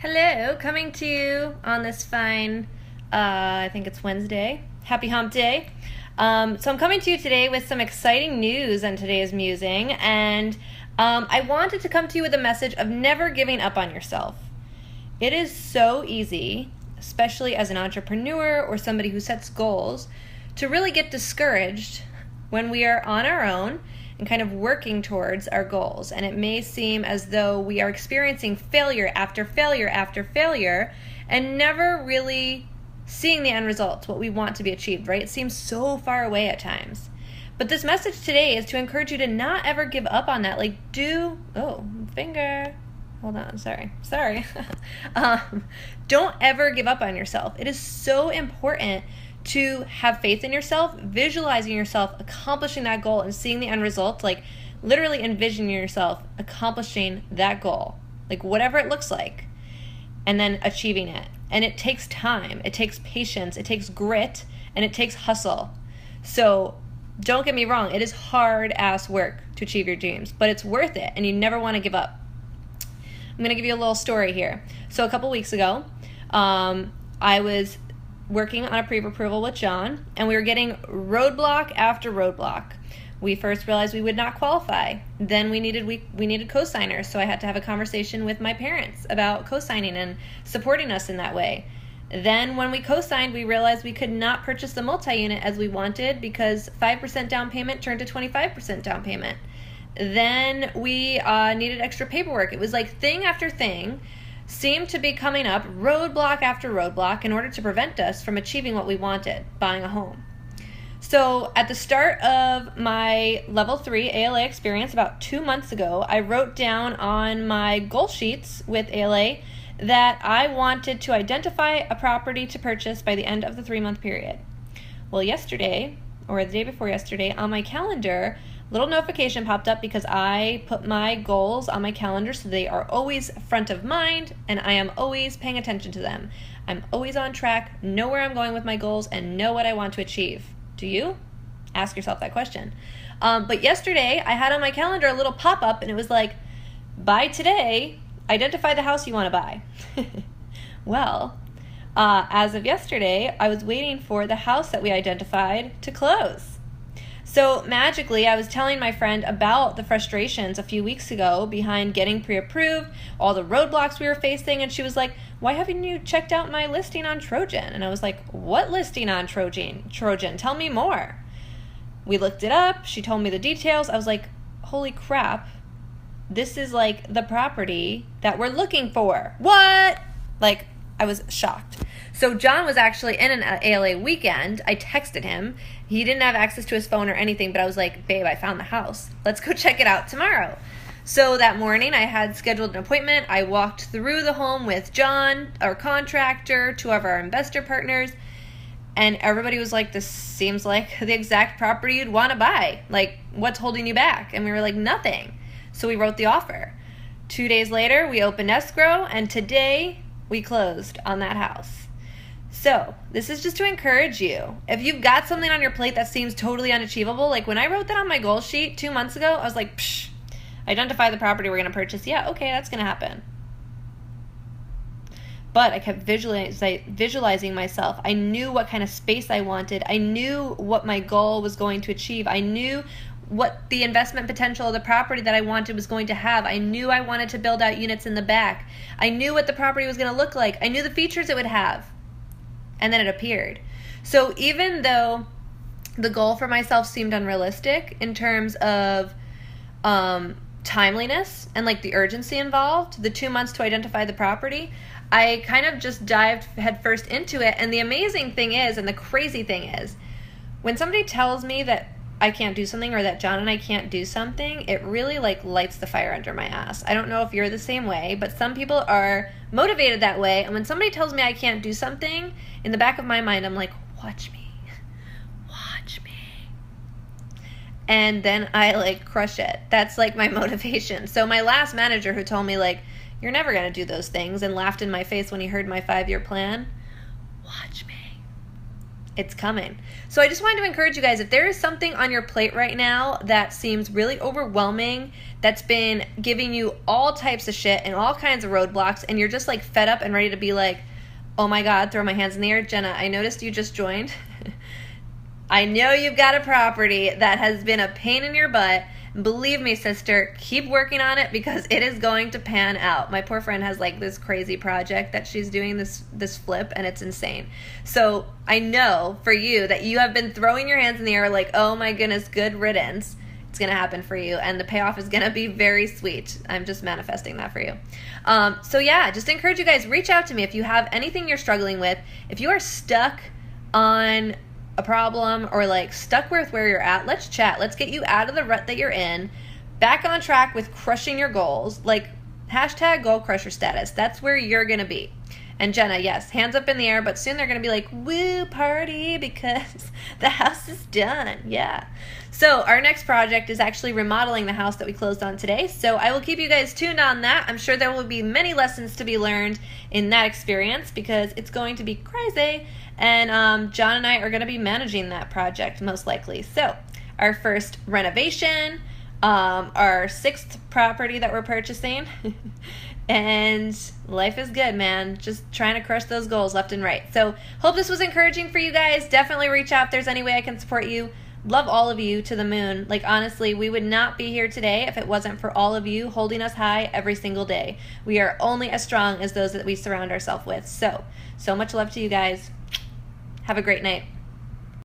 Hello, coming to you on this fine, I think it's Wednesday. Happy hump day. So I'm coming to you today with some exciting news on today's musing, and I wanted to come to you with a message of never giving up on yourself. It is so easy, especially as an entrepreneur or somebody who sets goals, to really get discouraged when we are on our own and kind of working towards our goals. And it may seem as though we are experiencing failure after failure after failure and never really seeing the end results, what we want to be achieved, right? It seems so far away at times. But this message today is to encourage you to not ever give up on that. Hold on, sorry. Don't ever give up on yourself. It is so important to have faith in yourself, visualizing yourself accomplishing that goal and seeing the end result, like literally envisioning yourself accomplishing that goal, like whatever it looks like, and then achieving it. And it takes time, it takes patience, it takes grit, and it takes hustle. So don't get me wrong, it is hard ass work to achieve your dreams, but it's worth it, and you never want to give up. I'm going to give you a little story here. So a couple weeks ago, I was working on a pre-approval with John, and we were getting roadblock after roadblock. We first realized we would not qualify. Then we needed co-signers, so I had to have a conversation with my parents about co-signing and supporting us in that way. Then when we co-signed, we realized we could not purchase the multi-unit as we wanted because 5% down payment turned to 25% down payment. Then we needed extra paperwork. It was like thing after thing seemed to be coming up, roadblock after roadblock, in order to prevent us from achieving what we wanted, buying a home. So at the start of my level 3 ALA experience about 2 months ago, I wrote down on my goal sheets with ALA that I wanted to identify a property to purchase by the end of the 3-month period. Well, yesterday, or the day before yesterday, on my calendar, little notification popped up because I put my goals on my calendar so they are always front of mind and I am always paying attention to them. I'm always on track, know where I'm going with my goals, and know what I want to achieve. Do you? Ask yourself that question. But yesterday I had on my calendar a little pop-up and it was like, by today, identify the house you want to buy. Well, as of yesterday, I was waiting for the house that we identified to close. So magically, I was telling my friend about the frustrations a few weeks ago behind getting pre-approved, all the roadblocks we were facing, and she was like, why haven't you checked out my listing on Trojan? And I was like, what listing on Trojan? Tell me more. We looked it up. She told me the details. I was like, holy crap. This is like the property that we're looking for. What? Like, I was shocked. So John was actually in an ALA weekend. I texted him. He didn't have access to his phone or anything, but I was like, babe, I found the house. Let's go check it out tomorrow. So that morning I had scheduled an appointment. I walked through the home with John, our contractor, 2 of our investor partners, and everybody was like, this seems like the exact property you'd want to buy. Like, what's holding you back? And we were like, nothing. So we wrote the offer. 2 days later, we opened escrow, and today we closed on that house. So this is just to encourage you. If you've got something on your plate that seems totally unachievable, like when I wrote that on my goal sheet 2 months ago, I was like, identify the property we're going to purchase. Yeah, okay, that's going to happen. But I kept visualizing myself. I knew what kind of space I wanted. I knew what my goal was going to achieve. I knew what the investment potential of the property that I wanted was going to have. I knew I wanted to build out units in the back. I knew what the property was going to look like. I knew the features it would have. And then it appeared. So even though the goal for myself seemed unrealistic in terms of timeliness and like the urgency involved, the 2 months to identify the property, I kind of just dived headfirst into it. And the amazing thing is, and the crazy thing is, when somebody tells me that I can't do something or that John and I can't do something, it really like lights the fire under my ass. I don't know if you're the same way, but some people are motivated that way. And when somebody tells me I can't do something, in the back of my mind, I'm like, watch me. And then I like crush it. That's like my motivation. So my last manager who told me like, you're never going to do those things and laughed in my face when he heard my 5-year plan, watch me. It's coming. So I just wanted to encourage you guys, if there is something on your plate right now that seems really overwhelming, that's been giving you all types of shit and all kinds of roadblocks, and you're just like fed up and ready to be like, oh my God, throw my hands in the air. Jenna, I noticed you just joined. I know you've got a property that has been a pain in your butt. Believe me, sister, keep working on it because it is going to pan out. My poor friend has like this crazy project that she's doing, this flip, and it's insane. So I know for you that you have been throwing your hands in the air like, oh my goodness, good riddance. It's going to happen for you, and the payoff is going to be very sweet. I'm just manifesting that for you. So yeah, just encourage you guys, reach out to me if you have anything you're struggling with. If you are stuck on a problem or like stuck with where you're at, let's chat. Let's get you out of the rut that you're in, back on track with crushing your goals, like hashtag goal crusher status. That's where you're going to be. And Jenna, yes, hands up in the air, but soon they're going to be like, woo, party, because the house is done. Yeah. So our next project is actually remodeling the house that we closed on today. So I will keep you guys tuned on that. I'm sure there will be many lessons to be learned in that experience because it's going to be crazy. And John and I are going to be managing that project most likely. So our first renovation, our 6th property that we're purchasing, and life is good, man. Just trying to crush those goals left and right. So hope this was encouraging for you guys. Definitely reach out if there's any way I can support you. Love all of you to the moon. Like, honestly, we would not be here today if it wasn't for all of you holding us high every single day. We are only as strong as those that we surround ourselves with. So much love to you guys. Have a great night.